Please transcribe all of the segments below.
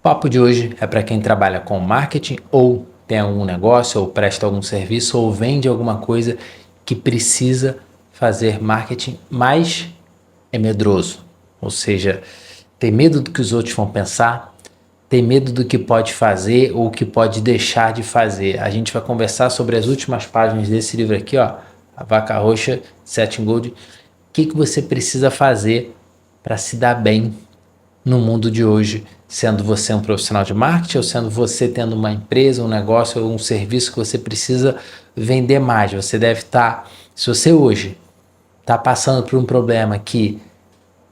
O papo de hoje é para quem trabalha com marketing ou tem algum negócio ou presta algum serviço ou vende alguma coisa que precisa fazer marketing, mas é medroso. Ou seja, tem medo do que os outros vão pensar, tem medo do que pode fazer ou que pode deixar de fazer. A gente vai conversar sobre as últimas páginas desse livro aqui, ó, A Vaca Roxa, Seth Godin. O que você precisa fazer para se dar bem no mundo de hoje, sendo você um profissional de marketing ou sendo você tendo uma empresa, um negócio ou um serviço que você precisa vender mais. Você deve estar, se você hoje está passando por um problema que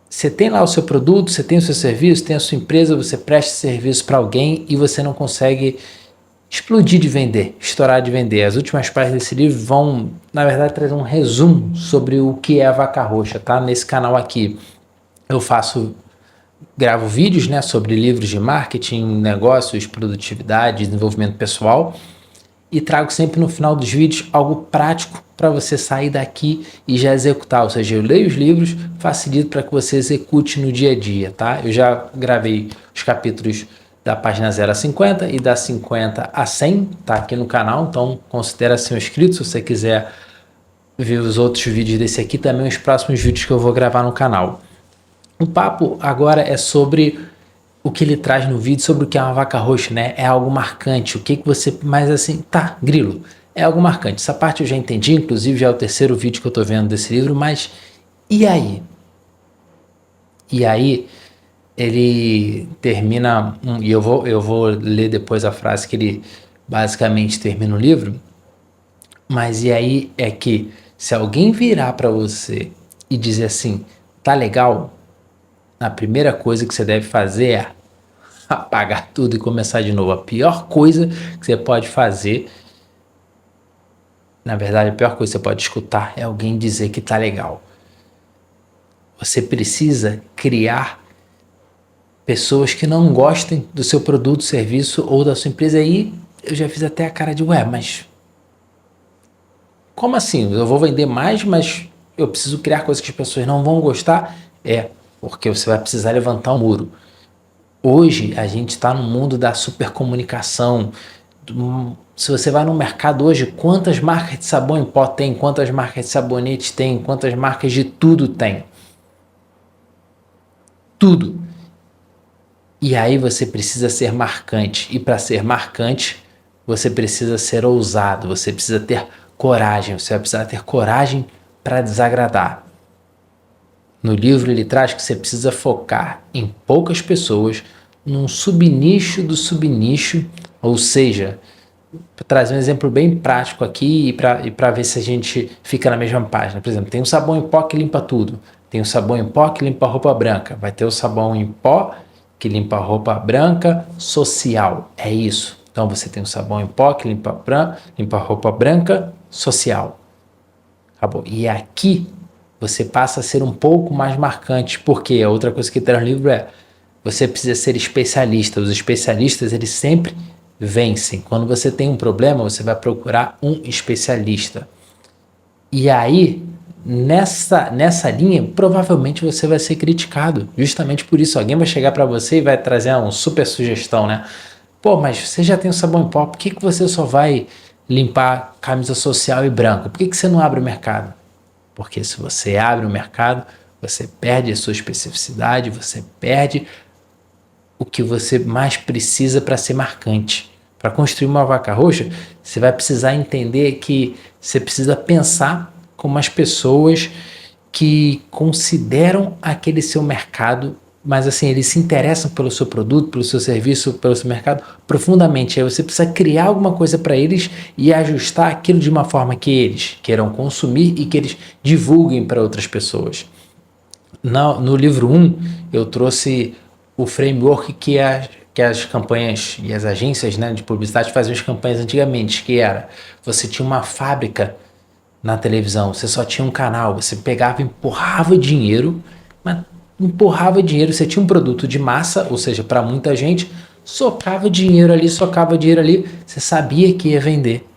você tem lá o seu produto, você tem o seu serviço, tem a sua empresa, você presta serviço para alguém e você não consegue explodir de vender, estourar de vender. As últimas páginas desse livro vão, na verdade, trazer um resumo sobre o que é a Vaca Roxa, tá? Nesse canal aqui eu gravo vídeos, né, sobre livros de marketing, negócios, produtividade, desenvolvimento pessoal e trago sempre no final dos vídeos algo prático para você sair daqui e já executar. Ou seja, eu leio os livros, facilito para que você execute no dia a dia, tá? Eu já gravei os capítulos da página 0 a 50 e da 50 a 100, tá aqui no canal, então considera ser um inscrito se você quiser ver os outros vídeos desse aqui, também os próximos vídeos que eu vou gravar no canal. O papo agora é sobre o que ele traz no vídeo, sobre o que é uma vaca roxa, né? É algo marcante. O que você... Mas assim, tá, grilo. É algo marcante. Essa parte eu já entendi, inclusive já é o terceiro vídeo que eu tô vendo desse livro, mas e aí? E aí, ele termina... E eu vou ler depois a frase que ele basicamente termina o livro. Mas e aí é que se alguém virar para você e dizer assim, tá legal... A primeira coisa que você deve fazer é apagar tudo e começar de novo. A pior coisa que você pode fazer, na verdade, a pior coisa que você pode escutar é alguém dizer que tá legal. Você precisa criar pessoas que não gostem do seu produto, serviço ou da sua empresa. Aí eu já fiz até a cara de, ué, mas como assim? Eu vou vender mais, mas eu preciso criar coisas que as pessoas não vão gostar? Porque você vai precisar levantar um muro. Hoje a gente está no mundo da supercomunicação. Se você vai no mercado hoje, quantas marcas de sabão em pó tem? Quantas marcas de sabonete tem? Quantas marcas de tudo tem? Tudo. E aí você precisa ser marcante. E para ser marcante, você precisa ser ousado. Você precisa ter coragem. Você vai precisar ter coragem para desagradar. No livro ele traz que você precisa focar em poucas pessoas, num subnicho do subnicho, ou seja, para trazer um exemplo bem prático aqui e para ver se a gente fica na mesma página. Por exemplo, tem um sabão em pó que limpa tudo, tem um sabão em pó que limpa roupa branca, vai ter o sabão em pó que limpa roupa branca social, é isso. Então você tem um sabão em pó que limpa roupa branca social. Acabou. E aqui você passa a ser um pouco mais marcante, porque a outra coisa que tem no livro é você precisa ser especialista. Os especialistas, eles sempre vencem. Quando você tem um problema, você vai procurar um especialista. E aí, nessa linha, provavelmente você vai ser criticado. Justamente por isso, alguém vai chegar para você e vai trazer uma super sugestão, né? Pô, mas você já tem o sabão em pó, por que você só vai limpar camisa social e branca? Por que você não abre o mercado? Porque se você abre o mercado, você perde a sua especificidade, você perde o que você mais precisa para ser marcante. Para construir uma vaca roxa, você vai precisar entender que você precisa pensar como as pessoas que consideram aquele seu mercado, mas assim, eles se interessam pelo seu produto, pelo seu serviço, pelo seu mercado profundamente. Aí você precisa criar alguma coisa para eles e ajustar aquilo de uma forma que eles queiram consumir e que eles divulguem para outras pessoas. No livro 1, eu trouxe o framework que as campanhas e as agências, né, de publicidade faziam as campanhas antigamente, que era, você tinha uma fábrica na televisão, você só tinha um canal, você pegava e empurrava dinheiro, mas empurrava dinheiro, você tinha um produto de massa, ou seja, para muita gente, socava dinheiro ali, você sabia que ia vender.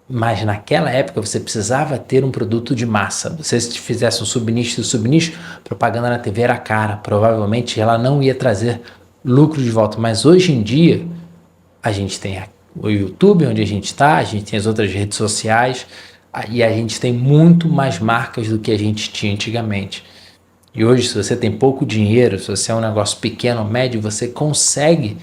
Mas naquela época você precisava ter um produto de massa. Você, se fizesse um subnicho do subnicho, propaganda na TV era cara. Provavelmente ela não ia trazer lucro de volta. Mas hoje em dia, a gente tem o YouTube, onde a gente tem as outras redes sociais, e a gente tem muito mais marcas do que a gente tinha antigamente. E hoje, se você tem pouco dinheiro, se você é um negócio pequeno ou médio, você consegue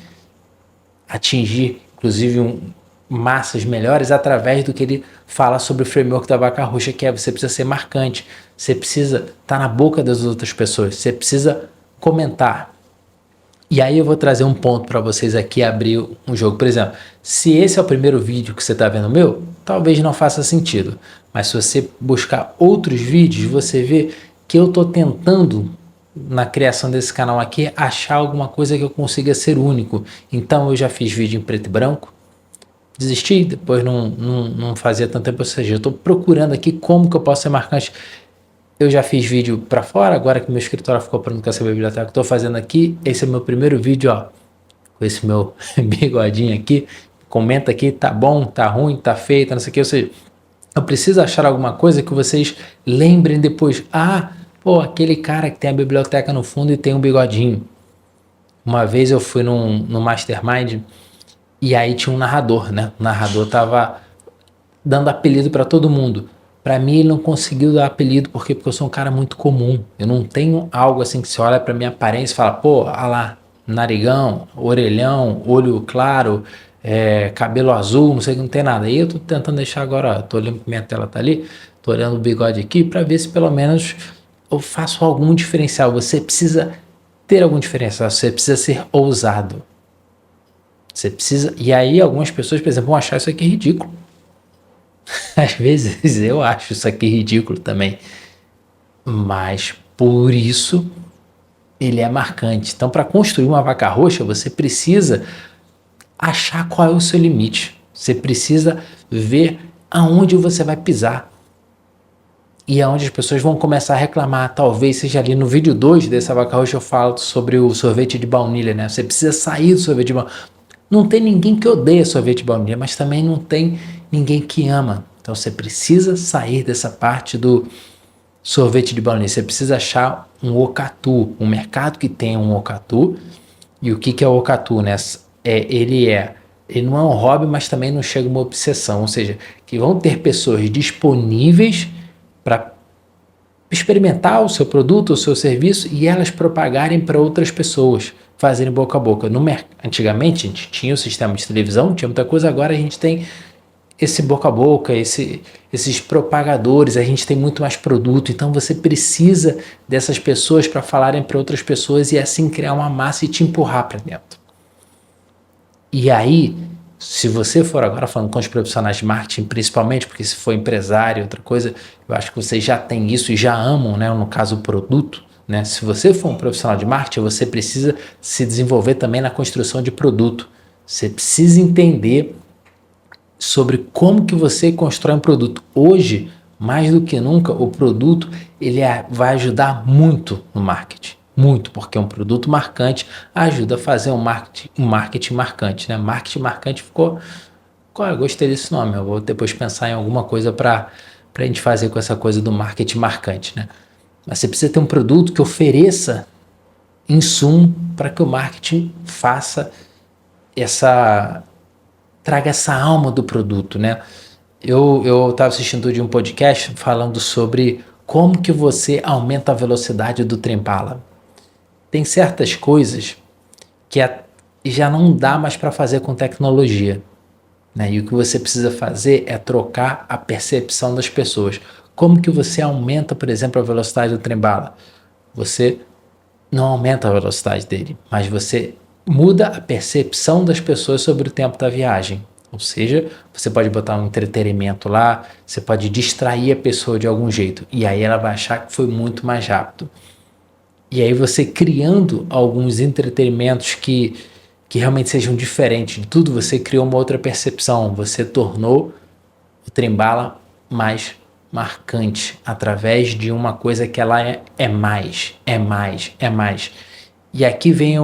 atingir, inclusive, massas melhores através do que ele fala sobre o framework da vaca roxa, que é você precisa ser marcante, você precisa estar na boca das outras pessoas, você precisa comentar. E aí eu vou trazer um ponto para vocês aqui, abrir um jogo. Por exemplo, se esse é o primeiro vídeo que você está vendo meu, talvez não faça sentido. Mas se você buscar outros vídeos, você vê que eu estou tentando, na criação desse canal aqui, achar alguma coisa que eu consiga ser único. Então eu já fiz vídeo em preto e branco, desisti, depois não fazia tanto tempo, ou seja, eu estou procurando aqui como que eu posso ser marcante. Eu já fiz vídeo para fora, agora que meu escritório ficou pronto com essa biblioteca que estou fazendo aqui, esse é meu primeiro vídeo, ó, com esse meu bigodinho aqui. Comenta aqui, tá bom, tá ruim, tá feio, tá não sei o que, ou seja, eu preciso achar alguma coisa que vocês lembrem depois. Ah, pô, aquele cara que tem a biblioteca no fundo e tem um bigodinho. Uma vez eu fui num Mastermind e aí tinha um narrador, né? O narrador tava dando apelido para todo mundo. Para mim ele não conseguiu dar apelido porque eu sou um cara muito comum. Eu não tenho algo assim que você olha para minha aparência e fala, pô, olha lá, narigão, orelhão, olho claro, cabelo azul, não sei, não tem nada. Aí eu tô tentando deixar agora, ó, tô olhando que minha tela tá ali, tô olhando o bigode aqui para ver se pelo menos eu faço algum diferencial. Você precisa ter algum diferencial, você precisa ser ousado. Você precisa. E aí algumas pessoas, por exemplo, vão achar isso aqui ridículo. Às vezes eu acho isso aqui ridículo também. Mas por isso ele é marcante. Então, para construir uma vaca roxa, você precisa achar qual é o seu limite. Você precisa ver aonde você vai pisar. E aonde as pessoas vão começar a reclamar. Talvez seja ali no vídeo 2 dessa vaca roxa eu falo sobre o sorvete de baunilha, né? Você precisa sair do sorvete de baunilha. Não tem ninguém que odeia sorvete de baunilha, mas também não tem ninguém que ama. Então você precisa sair dessa parte do sorvete de baunilha. Você precisa achar um okatu, um mercado que tenha um okatu. E o que é o okatu, né? Ele não é um hobby, mas também não chega uma obsessão. Ou seja, que vão ter pessoas disponíveis para experimentar o seu produto, o seu serviço e elas propagarem para outras pessoas, fazerem boca a boca. Antigamente a gente tinha o sistema de televisão, tinha muita coisa, agora a gente tem esse boca a boca, esses propagadores, a gente tem muito mais produto, então você precisa dessas pessoas para falarem para outras pessoas e assim criar uma massa e te empurrar para dentro. E aí, se você for agora falando com os profissionais de marketing, principalmente, porque se for empresário, outra coisa, eu acho que vocês já têm isso e já amam, né? No caso, o produto, né? Se você for um profissional de marketing, você precisa se desenvolver também na construção de produto. Você precisa entender sobre como que você constrói um produto. Hoje, mais do que nunca, o produto vai ajudar muito no marketing. Muito, porque um produto marcante ajuda a fazer um marketing marcante, né? Marketing marcante ficou... Eu gostei desse nome, eu vou depois pensar em alguma coisa para a gente fazer com essa coisa do marketing marcante, né? Mas você precisa ter um produto que ofereça insumo para que o marketing traga essa alma do produto, né? Eu estava assistindo de um podcast falando sobre como que você aumenta a velocidade do trem-bala. Tem certas coisas que já não dá mais para fazer com tecnologia, né? E o que você precisa fazer é trocar a percepção das pessoas. Como que você aumenta, por exemplo, a velocidade do trem-bala? Você não aumenta a velocidade dele, mas você muda a percepção das pessoas sobre o tempo da viagem. Ou seja, você pode botar um entretenimento lá, você pode distrair a pessoa de algum jeito, e aí ela vai achar que foi muito mais rápido. E aí você criando alguns entretenimentos que realmente sejam diferentes de tudo, você criou uma outra percepção, você tornou o trem-bala mais marcante através de uma coisa que ela é mais. E aqui vem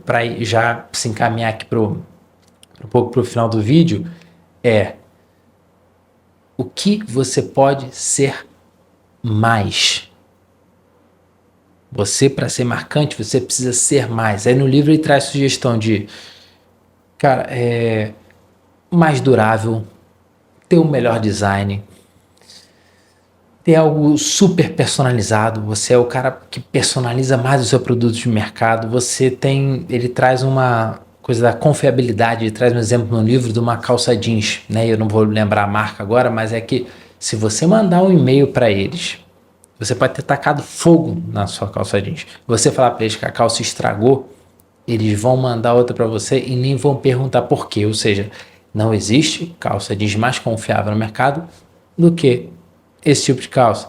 para já se encaminhar aqui um pouco para o final do vídeo, o que você pode ser mais. Você, para ser marcante, você precisa ser mais. Aí no livro ele traz sugestão de, cara, mais durável, ter um melhor design, ter algo super personalizado. Você é o cara que personaliza mais o seu produto de mercado. Ele traz uma coisa da confiabilidade. Ele traz um exemplo no livro de uma calça jeans, né? Eu não vou lembrar a marca agora, mas é que se você mandar um e-mail para eles, você pode ter tacado fogo na sua calça jeans. Você falar para eles que a calça estragou, eles vão mandar outra para você e nem vão perguntar por quê. Ou seja, não existe calça jeans mais confiável no mercado do que esse tipo de calça.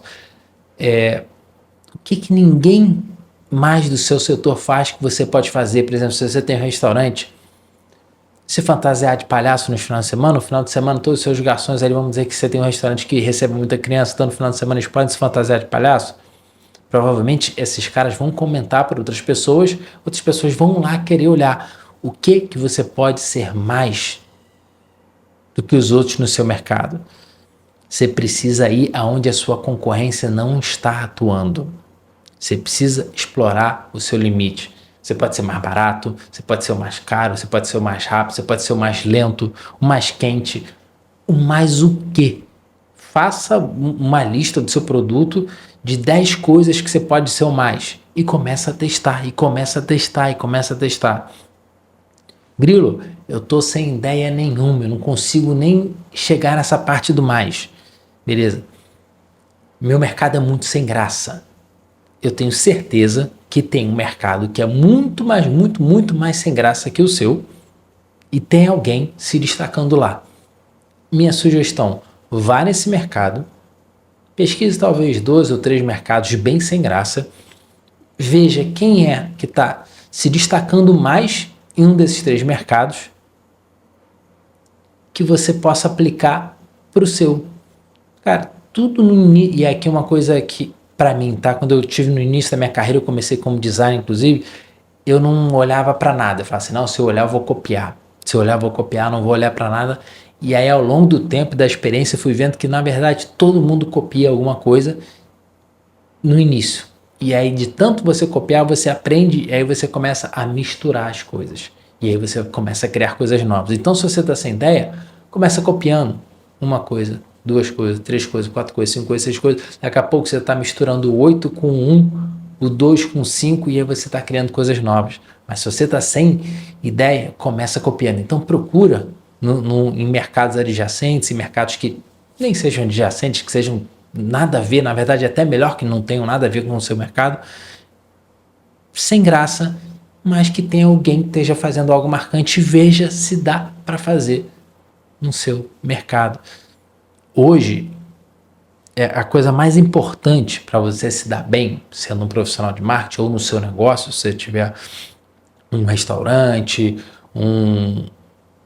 O que ninguém mais do seu setor faz que você pode fazer? Por exemplo, se você tem um restaurante, se fantasiar de palhaço no final de semana, no final de semana todos os seus garçons ali, vamos dizer que você tem um restaurante que recebe muita criança, então no final de semana eles podem se fantasiar de palhaço. Provavelmente esses caras vão comentar para outras pessoas vão lá querer olhar o que você pode ser mais do que os outros no seu mercado. Você precisa ir aonde a sua concorrência não está atuando. Você precisa explorar o seu limite. Você pode ser mais barato, você pode ser o mais caro, você pode ser o mais rápido, você pode ser o mais lento, o mais quente. O mais o quê? Faça uma lista do seu produto de 10 coisas que você pode ser o mais. E começa a testar, e começa a testar, e começa a testar. Grilo, eu tô sem ideia nenhuma, eu não consigo nem chegar nessa parte do mais. Beleza. Meu mercado é muito sem graça. Eu tenho certeza que tem um mercado que é muito mais sem graça que o seu e tem alguém se destacando lá. Minha sugestão, vá nesse mercado, pesquise talvez 2 ou 3 mercados bem sem graça, veja quem é que está se destacando mais em um desses 3 mercados que você possa aplicar para o seu. Cara, tudo no início, e aqui uma coisa que para mim, tá? Quando eu tive no início da minha carreira, eu comecei como designer, inclusive, eu não olhava para nada. Eu falava assim, não, se eu olhar eu vou copiar. Se eu olhar eu vou copiar, não vou olhar para nada. E aí ao longo do tempo, da experiência, eu fui vendo que na verdade todo mundo copia alguma coisa no início. E aí de tanto você copiar, você aprende, e aí você começa a misturar as coisas. E aí você começa a criar coisas novas. Então se você está sem ideia, começa copiando uma coisa, 2 coisas, 3 coisas, 4 coisas, 5 coisas, 6 coisas. Daqui a pouco você está misturando o 8 com 1, o 2 com 5 e aí você está criando coisas novas. Mas se você está sem ideia, começa copiando. Então procura em mercados adjacentes, em mercados que nem sejam adjacentes, que sejam nada a ver, na verdade é até melhor que não tenham nada a ver com o seu mercado, sem graça, mas que tenha alguém que esteja fazendo algo marcante e veja se dá para fazer no seu mercado. Hoje, a coisa mais importante para você se dar bem, sendo um profissional de marketing ou no seu negócio, se você tiver um restaurante,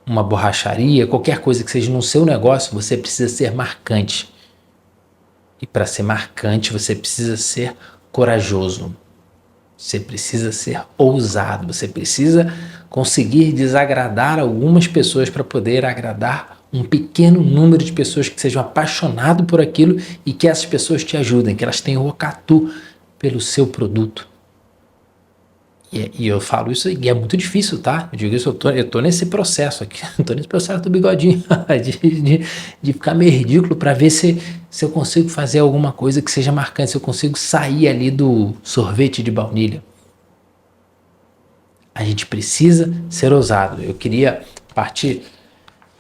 uma borracharia, qualquer coisa que seja no seu negócio, você precisa ser marcante. E para ser marcante, você precisa ser corajoso. Você precisa ser ousado. Você precisa conseguir desagradar algumas pessoas para poder agradar um pequeno número de pessoas que sejam apaixonadas por aquilo e que essas pessoas te ajudem, que elas tenham o ocatu pelo seu produto. E eu falo isso e é muito difícil, tá? Eu digo isso, eu tô nesse processo aqui, tô nesse processo do bigodinho, de ficar meio ridículo para ver se eu consigo fazer alguma coisa que seja marcante, se eu consigo sair ali do sorvete de baunilha. A gente precisa ser ousado. Eu queria partir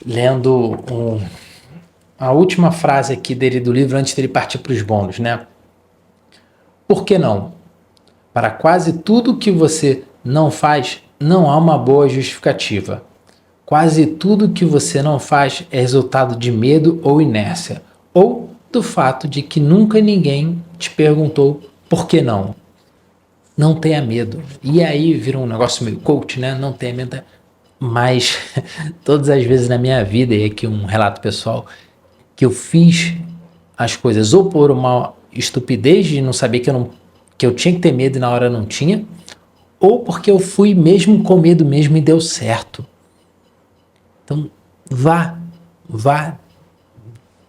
lendo a última frase aqui dele do livro antes dele partir para os bônus, né? Por que não? Para quase tudo que você não faz, não há uma boa justificativa. Quase tudo que você não faz é resultado de medo ou inércia, ou do fato de que nunca ninguém te perguntou por que não. Não tenha medo. E aí vira um negócio meio coach, né? Não tenha medo. Mas todas as vezes na minha vida, e aqui um relato pessoal, que eu fiz as coisas ou por uma estupidez de não saber que eu tinha que ter medo e na hora não tinha, ou porque eu fui mesmo com medo mesmo e deu certo. Então, vá,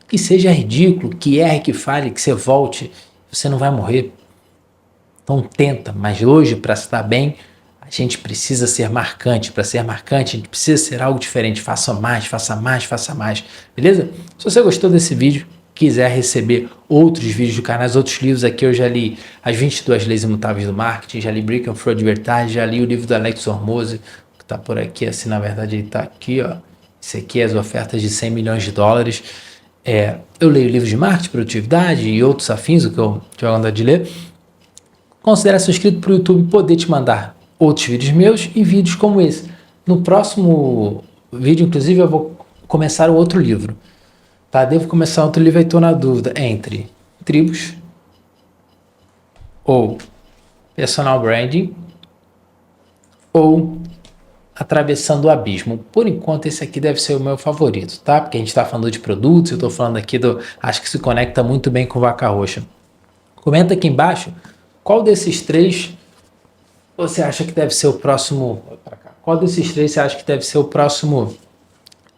que seja ridículo, que erre, que fale, que você volte, você não vai morrer. Então tenta, mas hoje, para se dar bem, a gente precisa ser marcante. Para ser marcante, a gente precisa ser algo diferente. Faça mais, faça mais, faça mais. Beleza? Se você gostou desse vídeo, quiser receber outros vídeos do canal, outros livros aqui, eu já li As 22 Leis Imutáveis do Marketing, já li Brick and Fraud Advertising, já li o livro do Alex Hormozi, que tá por aqui, assim, na verdade ele tá aqui, ó. Esse aqui é as ofertas de 100 milhões de dólares. Eu leio livros de marketing, produtividade e outros afins, o que eu tive a vontade de ler. Considere ser inscrito para o YouTube poder te mandar outros vídeos meus e vídeos como esse. No próximo vídeo, inclusive, eu vou começar um outro livro. Tá? Devo começar outro livro e estou na dúvida entre tribos ou personal branding ou atravessando o abismo. Por enquanto, esse aqui deve ser o meu favorito, tá? Porque a gente está falando de produtos, eu estou falando aqui acho que se conecta muito bem com Vaca Roxa. Comenta aqui embaixo qual desses três você acha que deve ser o próximo. Qual desses três você acha que deve ser o próximo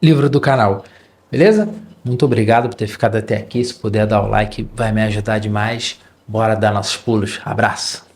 livro do canal? Beleza? Muito obrigado por ter ficado até aqui. Se puder dar o like, vai me ajudar demais. Bora dar nossos pulos. Abraço!